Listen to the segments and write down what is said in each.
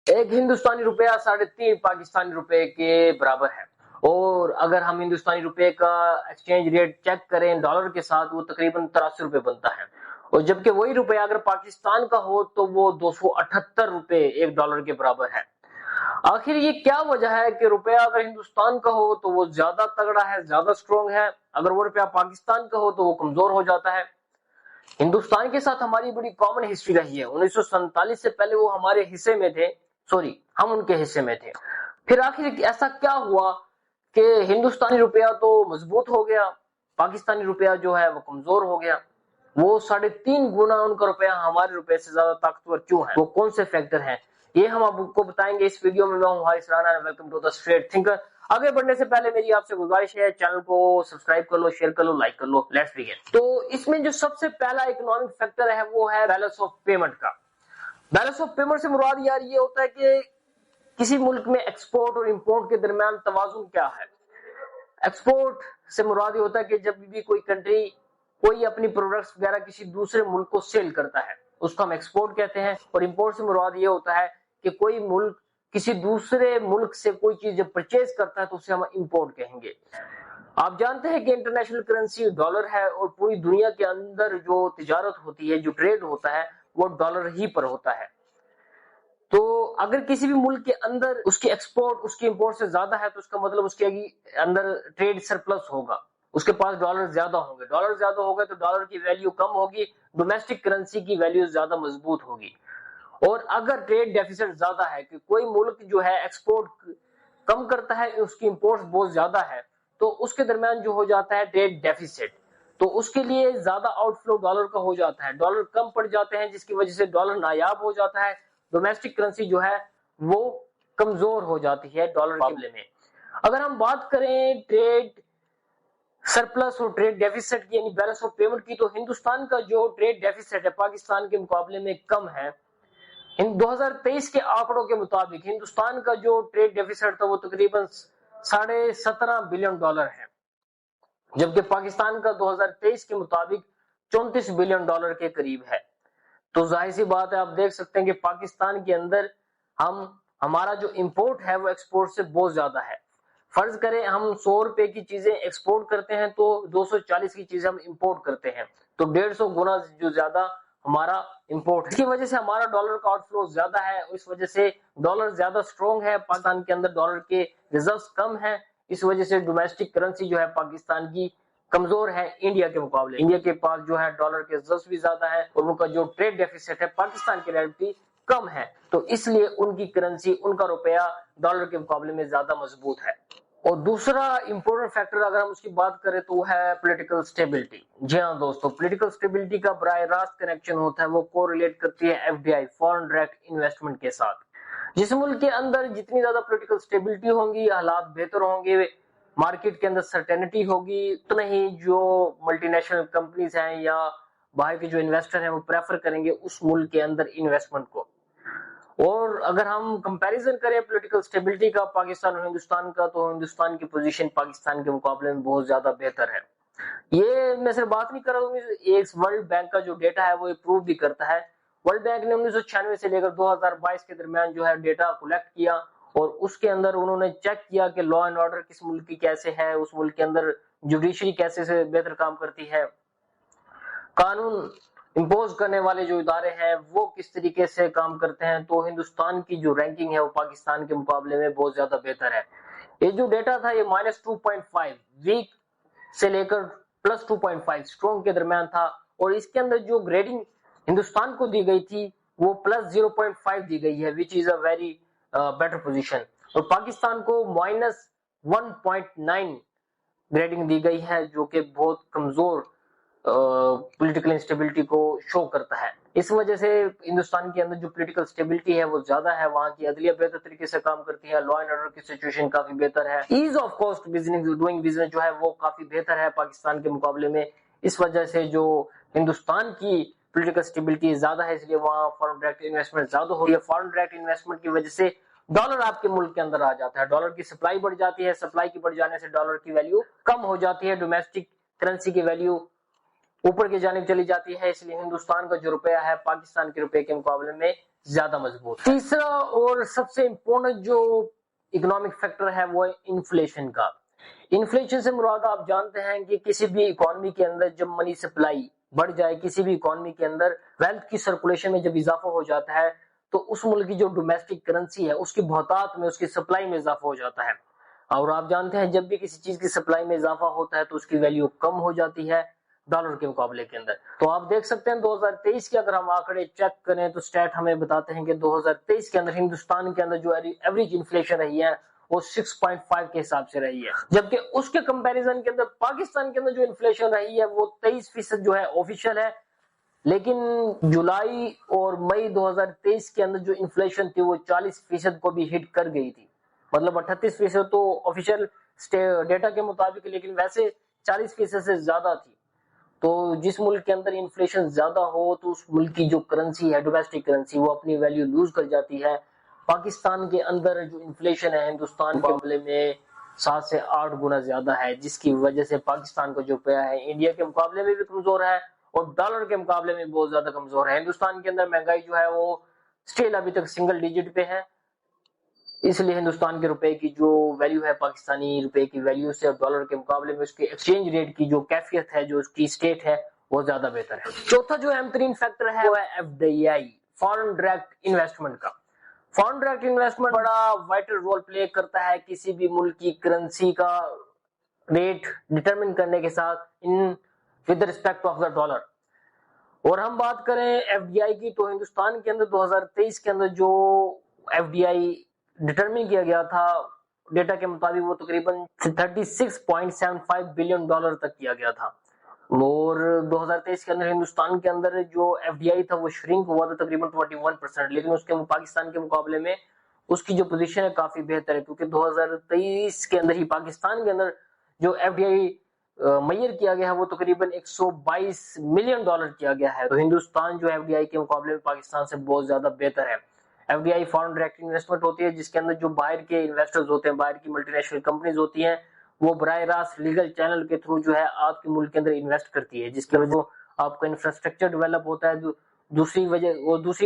ایک ہندوستانی روپیہ 3.5 پاکستانی روپے کے برابر ہے، اور اگر ہم ہندوستانی روپے کا ایکسچینج ریٹ چیک کریں ڈالر کے ساتھ، وہ تقریباً 83 روپے بنتا ہے، اور جبکہ وہی روپیہ اگر پاکستان کا ہو تو وہ 278 روپے ایک ڈالر کے برابر ہے۔ آخر یہ کیا وجہ ہے کہ روپیہ اگر ہندوستان کا ہو تو وہ زیادہ تگڑا ہے، زیادہ سٹرونگ ہے، اگر وہ روپیہ پاکستان کا ہو تو وہ کمزور ہو جاتا ہے؟ ہندوستان کے ساتھ ہماری بڑی کامن ہسٹری رہی ہے، 1947 سے پہلے وہ ہمارے حصے میں تھے، ہم ان کے حصے میں تھے۔ پھر آخر ایسا کیا ہوا کہ ہندوستانی روپیہ تو مضبوط ہو گیا، پاکستانی روپیہ جو ہے وہ کمزور ہو گیا؟ وہ 3.5 گنا ان کا روپیہ ہمارے روپے سے زیادہ طاقتور کیوں ہے؟ وہ کون سے فیکٹر ہیں؟ یہ ہم آپ کو بتائیں گے اس ویڈیو میں۔ میں ہوں Haris Rana, welcome to the street thinker. آگے بڑھنے سے پہلے میری آپ سے گزارش ہے، چینل کو سبسکرائب کر لو، شیئر کر لو، لائک کر لو۔ Let's begin. تو اس میں جو سب سے پہلا اکنامک فیکٹر ہے وہ ہے بیلنس آف پیمنٹ کا۔ بیلنس آف پیمنٹ سے مراد یار یہ ہوتا ہے کہ کسی ملک میں ایکسپورٹ اور امپورٹ کے درمیان توازن کیا ہے۔ ایکسپورٹ سے مراد یہ ہوتا ہے کہ جب بھی کوئی کنٹری کوئی اپنی پروڈکٹس وغیرہ کسی دوسرے ملک کو سیل کرتا ہے اس کو ہم ایکسپورٹ کہتے ہیں، اور امپورٹ سے مراد یہ ہوتا ہے کہ کوئی ملک کسی دوسرے ملک سے کوئی چیز جب پرچیز کرتا ہے تو اسے ہم امپورٹ کہیں گے۔ آپ جانتے ہیں کہ انٹرنیشنل کرنسی ڈالر ہے، اور پوری دنیا کے اندر جو تجارت ہوتی ہے، جو ٹریڈ ہوتا ہے، وہ ڈالر ہی پر ہوتا ہے۔ تو اگر کسی بھی ملک کے اندر اس کی ایکسپورٹ اس کی امپورٹ سے زیادہ ہے تو اس کا مطلب اس کے اندر ٹریڈ سرپلس ہوگا، اس کے پاس ڈالر زیادہ ہوں گے، ڈالر زیادہ ہوگا تو ڈالر کی ویلیو کم ہوگی، ڈومیسٹک کرنسی کی ویلیو زیادہ مضبوط ہوگی۔ اور اگر ٹریڈ ڈیفیسٹ زیادہ ہے کہ کوئی ملک جو ہے ایکسپورٹ کم کرتا ہے، اس کی امپورٹ بہت زیادہ ہے، تو اس کے درمیان جو ہو جاتا ہے ٹریڈ ڈیفیسٹ، تو اس کے لیے زیادہ آؤٹ فلو ڈالر کا ہو جاتا ہے، ڈالر کم پڑ جاتے ہیں، جس کی وجہ سے ڈالر نایاب ہو جاتا ہے، ڈومیسٹک کرنسی جو ہے وہ کمزور ہو جاتی ہے ڈالر کے معاملے میں۔ اگر ہم بات کریں ٹریڈ سرپلس اور ٹریڈ ڈیفیسٹ کی، یعنی بیلنس آف پیمنٹ کی، تو ہندوستان کا جو ٹریڈ ڈیفیسٹ ہے پاکستان کے مقابلے میں کم ہے۔ 2023 کے آنکڑوں کے مطابق ہندوستان کا جو ٹریڈ ڈیفیسٹ تھا وہ تقریباً 17.5 بلین ڈالر ہے، جبکہ پاکستان کا 2023 کے مطابق 34 بلین ڈالر کے قریب ہے۔ تو ظاہر سی بات ہے، آپ دیکھ سکتے ہیں کہ پاکستان کے اندر ہمارا جو امپورٹ ہے وہ ایکسپورٹ سے بہت زیادہ ہے۔ فرض کریں ہم 100 روپے کی چیزیں ایکسپورٹ کرتے ہیں تو 240 کی چیزیں ہم امپورٹ کرتے ہیں، تو 150 گنا جو زیادہ ہمارا امپورٹ ہے۔ اس کی وجہ سے ہمارا ڈالر کا آؤٹ فلو زیادہ ہے، اس وجہ سے ڈالر زیادہ سٹرونگ ہے، پاکستان کے اندر ڈالر کے ریزروز کم ہیں، اس وجہ سے ڈومیسٹک کرنسی جو ہے پاکستان کی کمزور ہے انڈیا کے مقابلے۔ انڈیا کے پاس جو ہے ڈالر کے ریزروز بھی زیادہ ہے، اور ان کا جو ٹریڈ ڈیفیسٹ ہے پاکستان کے ریلیٹیولی کم ہے، تو اس لیے ان کی کرنسی، ان کا روپیہ ڈالر کے مقابلے میں زیادہ مضبوط ہے۔ اور دوسرا امپورٹنٹ فیکٹر اگر ہم اس کی بات کریں تو وہ ہے پولیٹیکل سٹیبلٹی۔ جی ہاں دوستو، پولیٹیکل سٹیبلٹی کا براہ راست کنیکشن ہوتا ہے، وہ کو ریلیٹ کرتی ہے F D I, foreign direct investment کے ساتھ۔ جس ملک کے اندر جتنی زیادہ پولیٹیکل سٹیبلٹی ہوں گی، حالات بہتر ہوں گے، مارکیٹ کے اندر سرٹینٹی ہوگی، اتنا ہی جو ملٹی نیشنل کمپنیز ہیں یا باہر کے جو انویسٹر ہیں وہ پریفر کریں گے اس ملک کے اندر انویسٹمنٹ کو۔ اور اگر ہم کمپیریزن کریں پولیٹیکل سٹیبلٹی کا پاکستان اور ہندوستان کا، تو ہندوستان کی پوزیشن پاکستان کے مقابلے میں بہت زیادہ بہتر ہے۔ یہ میں صرف بات نہیں کر رہا ہوں، ایک ورلڈ بینک کا جو ڈیٹا ہے وہ پروو بھی کرتا ہے۔ ورلڈ بینک نے 1996 سے لے کر 2022 کے درمیان جو ہے ڈیٹا کلیکٹ کیا، اور اس کے اندر انہوں نے چیک کیا کہ لا اینڈ آرڈر کس ملک کی کیسے ہے، اس ملک کے اندر جوڈیشری کیسے سے بہتر کام کرتی ہے، قانون امپوز کرنے والے جو ادارے ہیں وہ کس طریقے سے کام کرتے ہیں۔ تو ہندوستان کی جو رینکنگ ہے وہ پاکستان کے مقابلے میں بہت زیادہ بہتر ہے۔ یہ جو ڈیٹا تھا یہ -2.5 ویک سے لے کر +2.5 اسٹرونگ کے درمیان تھا، اور اس کے اندر جو گریڈنگ ہندوستان کو دی گئی تھی وہ +0.5 دی گئی ہے، وچ از اے ویری بیٹر پوزیشن، اور پاکستان کو -1.9 گریڈنگ دی گئی ہے، جو کہ بہت کمزور پولیٹیکل انسٹیبلٹی کو شو کرتا ہے۔ اس وجہ سے ہندوستان کے اندر جو پولیٹیکل اسٹیبلٹی ہے وہ زیادہ ہے، وہاں کی عدلیہ بہتر طریقے سے کام کرتی ہے، لا اینڈ آرڈر کی سچویشن کافی بہتر ہے، as of cost doing business جو ہے وہ کافی بہتر ہے پاکستان کے مقابلے میں۔ اس وجہ سے جو ہندوستان کی پولیٹیکل اسٹیبلٹی زیادہ ہے، اس لیے وہاں فارن ڈائریکٹ انویسٹمنٹ زیادہ ہو رہی ہے۔ فارن ڈائریکٹ انویسٹمنٹ کی وجہ سے ڈالر آپ کے ملک کے اندر آ جاتا ہے، ڈالر کی سپلائی بڑھ جاتی ہے، سپلائی کی بڑھ جانے سے ڈالر کی ویلیو کم ہو جاتی ہے، ڈومیسٹک کرنسی کی ویلیو اوپر کی جانب چلی جاتی ہے، اس لیے ہندوستان کا جو روپیہ ہے پاکستان کے روپے کے مقابلے میں زیادہ مضبوط ہے۔ تیسرا اور سب سے امپورٹنٹ جو اکنامک فیکٹر ہے وہ ہے انفلیشن کا۔ انفلیشن سے مراد آپ جانتے ہیں کہ کسی بھی اکانومی کے اندر جب منی سپلائی بڑھ جائے، کسی بھی اکانومی کے اندر ویلتھ کی سرکولیشن میں جب اضافہ ہو جاتا ہے تو اس ملک کی جو ڈومیسٹک کرنسی ہے اس کی بہتات میں، اس کی سپلائی میں اضافہ ہو جاتا ہے، اور آپ جانتے ہیں جب بھی کسی چیز کی سپلائی میں اضافہ ہوتا ہے تو اس کی ویلیو کم ہو جاتی ہے ڈالر کے مقابلے کے اندر۔ تو آپ دیکھ سکتے ہیں 2023 کے اگر ہم آنکڑے چیک کریں تو اسٹیٹ ہمیں بتاتے ہیں کہ 2023 کے اندر ہندوستان کے اندر جو ایوریج انفلیشن رہی ہے وہ 6.5 کے حساب سے رہی ہے، جبکہ اس کے کمپیریزن کے اندر پاکستان کے اندر جو انفلیشن رہی ہے وہ 23% جو ہے آفیشیل ہے، لیکن جولائی اور مئی 2023 کے اندر جو انفلیشن تھی وہ 40% کو بھی ہٹ کر گئی تھی، مطلب 38% تو آفیشیل ڈیٹا کے مطابق، لیکن ویسے 40% سے زیادہ تھی۔ تو جس ملک کے اندر انفلیشن زیادہ ہو تو اس ملک کی جو کرنسی ہے ڈومیسٹک کرنسی وہ اپنی ویلیو لوز کر جاتی ہے۔ پاکستان کے اندر جو انفلیشن ہے ہندوستان کے مقابلے میں 7 سے 8 گنا زیادہ ہے، جس کی وجہ سے پاکستان کا جو روپیہ ہے انڈیا کے مقابلے میں بھی کمزور ہے اور ڈالر کے مقابلے میں بہت زیادہ کمزور ہے۔ ہندوستان کے اندر مہنگائی جو ہے وہ سٹل ابھی تک سنگل ڈیجٹ پہ ہے، اس لیے ہندوستان کے روپے کی جو ویلیو ہے پاکستانی روپے کی ویلیو سے اور ڈالر کے مقابلے میں اس کے ایکسچینج ریٹ کی جو کیفیت ہے، جو اس کی اسٹیٹ ہے وہ زیادہ بہتر ہے۔ چوتھا جو اہم ترین فیکٹر ہے وہ ہے FDI، فارن ڈائریکٹ انویسٹمنٹ کا۔ فارن ڈائریکٹ انویسٹمنٹ بڑا وائٹل رول پلے کرتا ہے کسی بھی ملک کی کرنسی کا ریٹ ڈٹرمن کرنے کے ساتھ with respect of the dollar. اور ہم بات کریں FDI کی تو ہندوستان کے اندر 2023 کے اندر جو FDI ڈٹرمن کیا گیا تھا ڈیٹا کے مطابق وہ تقریباً 36.75 بلین ڈالر تک کیا گیا تھا، اور 2023 کے اندر ہندوستان کے اندر جو FDI تھا وہ شرنک ہوا تھا تقریباً 21%، لیکن اس کے پاکستان کے مقابلے میں اس کی جو پوزیشن ہے کافی بہتر ہے، کیونکہ 2023 کے اندر ہی پاکستان کے اندر جو FDI میئر کیا گیا ہے وہ تقریباً 122 ملین ڈالر کیا گیا ہے۔ تو ہندوستان جو FDI کے مقابلے میں پاکستان سے بہت زیادہ بہتر ہے۔ FDI فارن ڈائریکٹ انویسٹمنٹ ہوتی ہے جس کے اندر جو باہر کے انویسٹرز ہوتے ہیں، باہر کی ملٹی نیشنل کمپنیز ہوتی ہیں، وہ براہ راست لیگل چینل کے تھرو جو ہے آپ کے ملک کے اندر انویسٹ کرتی ہے، جس کی وجہ آپ کا انفراسٹرکچر ڈیولپ ہوتا ہے۔ دوسری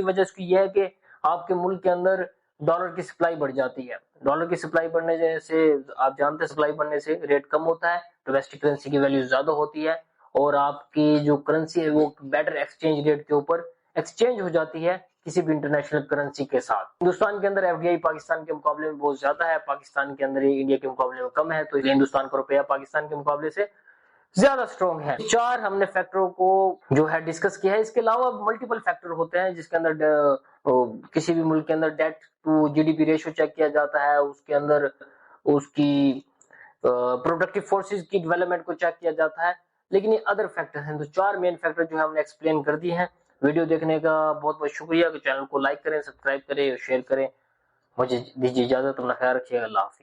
وجہ اس کی یہ ہے کہ آپ کے ملک کے اندر ڈالر کی سپلائی بڑھ جاتی ہے۔ ڈالر کی سپلائی بڑھنے سے آپ جانتے ہیں سپلائی بڑھنے سے ریٹ کم ہوتا ہے، ڈومیسٹک کرنسی کی ویلیو زیادہ ہوتی ہے اور آپ کی جو کرنسی ہے وہ بیٹر ایکسچینج ریٹ کے اوپر ایکسچینج ہو جاتی ہے کسی بھی انٹرنیشنل کرنسی کے ساتھ۔ ہندوستان کے اندر FDI پاکستان کے مقابلے میں بہت زیادہ ہے، پاکستان کے اندر انڈیا کے مقابلے میں کم ہے، تو ہندوستان کا روپیہ پاکستان کے مقابلے سے زیادہ سٹرونگ ہے۔ 4 ہم نے فیکٹروں کو جو ہے ڈسکس کیا ہے، اس کے علاوہ ملٹیپل فیکٹر ہوتے ہیں جس کے اندر کسی بھی ملک کے اندر debt to GDP ratio check کیا جاتا ہے، اس کے اندر اس کی پروڈکٹیو فورسز کی ڈیولپمنٹ کو چیک کیا جاتا ہے، لیکن یہ ادر فیکٹر ہیں۔ تو 4 مین فیکٹر جو ہے ہم نے ایکسپلین کر دی ہیں۔ ویڈیو دیکھنے کا بہت بہت شکریہ، کہ چینل کو لائک کریں، سبسکرائب کریں اور شیئر کریں۔ مجھے دیجیے اجازت، اپنا خیال رکھیے، اللہ حافظ۔